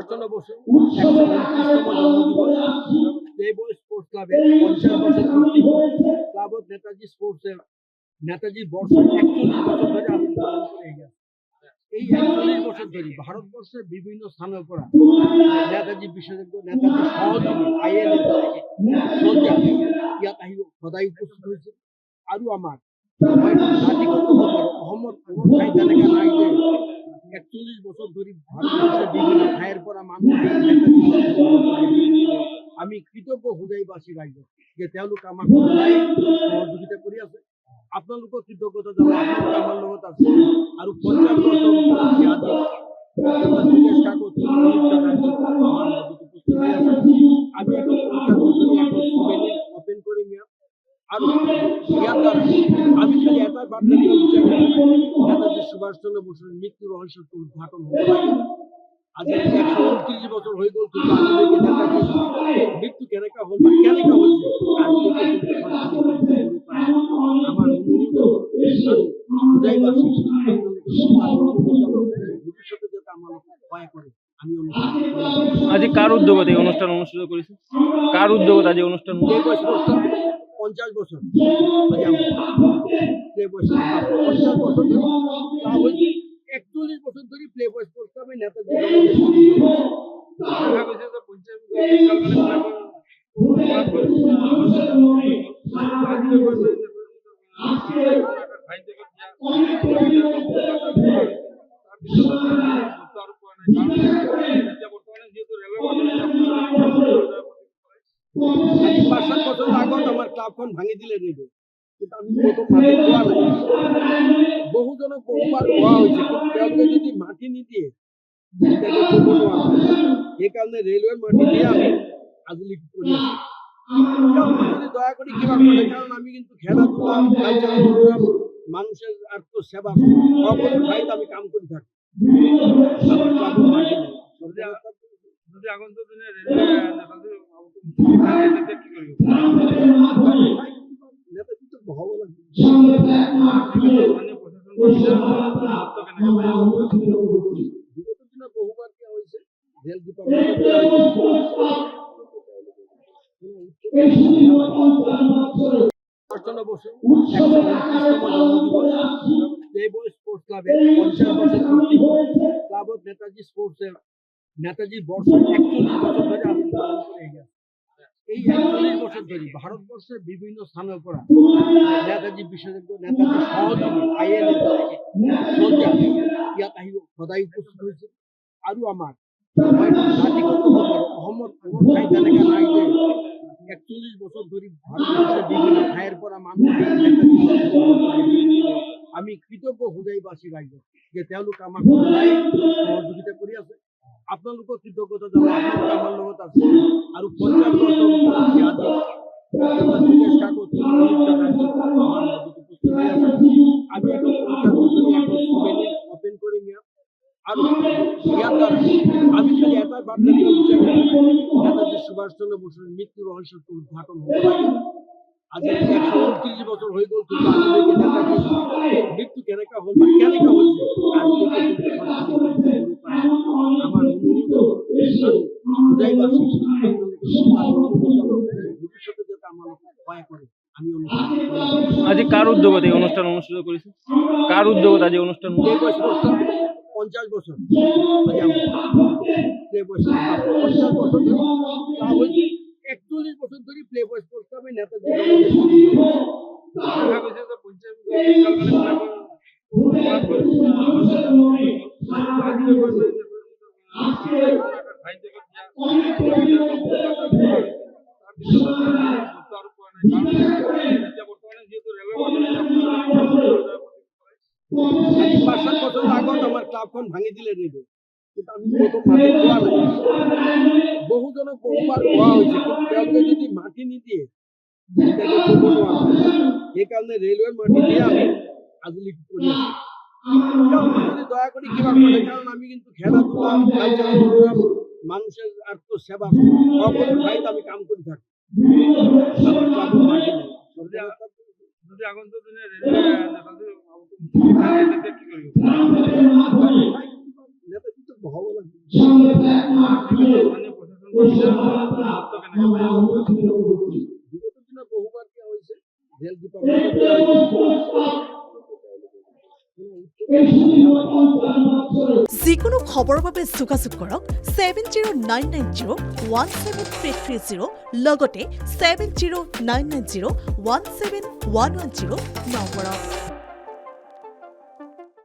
সুভাষচন্দ্র বসু ১২৯তম জন্মদিবস Playboy sports ক্লাবের ৫০ বছর পূর্তি ক্লাব অফ নেতাজি স্পোর্টসের নেতাজি বর্ষ ৪১ বছর ধরে আমি পালন করে গেছি। এই ৪১ বছর ধরে ভারতবর্ষের বিভিন্ন স্থানের করা নেতাজি বিশেষজ্ঞ নেতাজি সহযোগী আইএনএ সোলজার ইয়াত আহি সদায় উপস্থিত হয়েছে। আৰু আমার জাতিগত অহমত কোনো ঠাই তেনেকা নাই যে ৪১ বছর ধরে ভারতবর্ষের বিভিন্ন ঠাইয়ের পরা মানুষ আমি কৃতজ্ঞ হৃদয়বাসী রাজ্য যে তেওঁলোক আমাক সদায় সহযোগিতা কৰি আছে। আপোনালোকৰ কৃতজ্ঞতা জানো আপোনালোক আমাৰ লগত আছে। আৰু ৫০ বছর উপলক্ষে আজি যোগেশ কাকত আমি এখন ৫০ বছরই এখন সুবেনির ওপেন করি মিয়া। আৰু ইয়াৰ দ্বাৰা আমি খালি এটাই বার্তা দিব বিচাৰি নেতাজী সুভাষচন্দ্র বসুর মৃত্যু রহস্যটো উদ্ঘাটন হ'ব লাগে। আজি ১২৯ বছর হয়ে গেল কিন্তু আজিলৈকে নেতাজীর মৃত্যু কেনেকা হল বা কেনেকা হয়েছে আজিলৈকে কিন্তু আমার হৃদয়বাসী ভবিষ্যতে যাতে আমার সহায় করে আমি আজি কার উদ্যোগত এই অনুষ্ঠান অনুষ্ঠিত করেছে? কার উদ্যোগত আজি অনুষ্ঠান? ৫০ বছর ৫০ বছর ধরে ক্লাব হয়েছে। ৪১ বছর ধরে প্লেবয় স্পোর্টস ক্লাবে নেতাজি আজি ৫-৭ বছর আগত আমার ক্লাবখন ভাঙি দিলে রেডিও কিন্তু আমি প্রথম মাটি কোয়া নাই। বহুজনক বহুবার কোয়া হয়েছে কিন্তু তেওঁলোকে যদি মাটি নিদিয়ে এটাকে ক'ব নোৱাৰে। সেইকাৰণে ৰেলৱেৰ মাটি দিয়ে আমি আজিলৈকে কৰি আছো। যদি দয়া করে কিবা করে কারণ আমি কিন্তু খেলাধুলা কালচারাল প্রোগ্রাম মানুষের আত্মসেবা সকল ঠাইতে আমি কাম করে থাকি। আমার ক্লাবের মাটি নেই। যদি আগন্তুক দিনে রেলওয়ে নেতাজি কি করবে? নেতাজি তো ভালো লাগে। বিগত দিনে বহুবার কি হয়েছে রেল ডিপার্টমেন্ট সুভাষচন্দ্র বসু ১২৯তম জন্মদিবস প্লেবয় স্পোর্টস ক্লাবের ৫০ বছর পূর্তি ক্লাব অফ নেতাজি স্পোর্টসের নেতাজি বর্ষ ৪১ বছর ধরে আমি পালন করে গেছি। এই ৪১ বছর ধরে ভারতবর্ষের বিভিন্ন স্থানের করা নেতাজি বিশেষজ্ঞ নেতাজি সহযোগী আইএনএ সোলজার ইয়াত আহি সদায় উপস্থিত হয়েছে। আৰু আমার জাতিগত অহমত কোনো ঠাই তেনেকা নাই যে ৪১ বছর ধরে ভারতবর্ষের বিভিন্ন ঠাইয়ের পরা মানুষ আমি কৃতজ্ঞ হৃদয়বাসী রাজ্য যে তেওঁলোক আমাক সদায় সহযোগিতা কৰি আছে। আপোনালোকৰ কৃতজ্ঞতা জানো আপোনালোক আমার লগত আছে। আৰু ৫০ বছর উপলক্ষে আজি যোগেশ কাকত আমি এখন ৫০ বছরই এখন সুবেনির ওপেন করি মিয়া। আৰু ইয়াৰ দ্বারা আমি খালি এটাই বার্তা দিব বিচারি নেতাজি সুভাষচন্দ্র বসুর মৃত্যু রহস্যটো উদ্ঘাটন হ'ব লাগে। আজি ১২৯ বছর হয়ে গেল কিন্তু আজিলৈকে নেতাজির মৃত্যু কেনেকা হল বা কেনেকা হয়েছে আজিলৈকে কিন্তু আমার হৃদয়বাসী ভবিষ্যতে যাতে আমার সহায় করে আমি আজি কার উদ্যোগত এই অনুষ্ঠান অনুষ্ঠিত করেছে? কার উদ্যোগত আজি অনুষ্ঠান? ৫০ বছর ৫০ বছর ধরে ক্লাব হয়েছে। ৪১ বছর ধরে প্লেবয় স্পোর্টস ক্লাবে নেতাজি আজি ৫-৭ বছর আগত আমার ক্লাবখন ভাঙি দিলে রেডিও কিন্তু আমি প্রথম মাটি কোয়া নাই। বহুজনক বহুবার কোয়া হয়েছে কিন্তু তেওঁলোকে যদি মাটি নিদিয়ে এটাকে ক'ব নোৱাৰে। সেইকাৰণে ৰেলৱেৰ মাটি দিয়ে আমি আজিলৈকে কৰি আছো। যদি দয়া করে কিবা করে কারণ আমি কিন্তু খেলাধুলা কালচারাল প্রোগ্রাম মানুষের আত্মসেবা সকল ঠাইতে আমি কাম করে থাকি। আমার ক্লাবের মাটি নেই। যদি আগন্তুক দিনে রেলওয়ে নেতাজি কি করবে? নেতাজি তো ভালো লাগে। স্থানীয় প্রশাসন বা বিধায়ক বিগত দিনে বহুবার দেওয়া হয়েছে, হেলথ ডিপার্টমেন্টে দেওয়া হয়েছে। যিকোনো খবৰৰ বাবে যোগাযোগ কৰক 7099017330 লগতে 7099017110 নম্বৰত।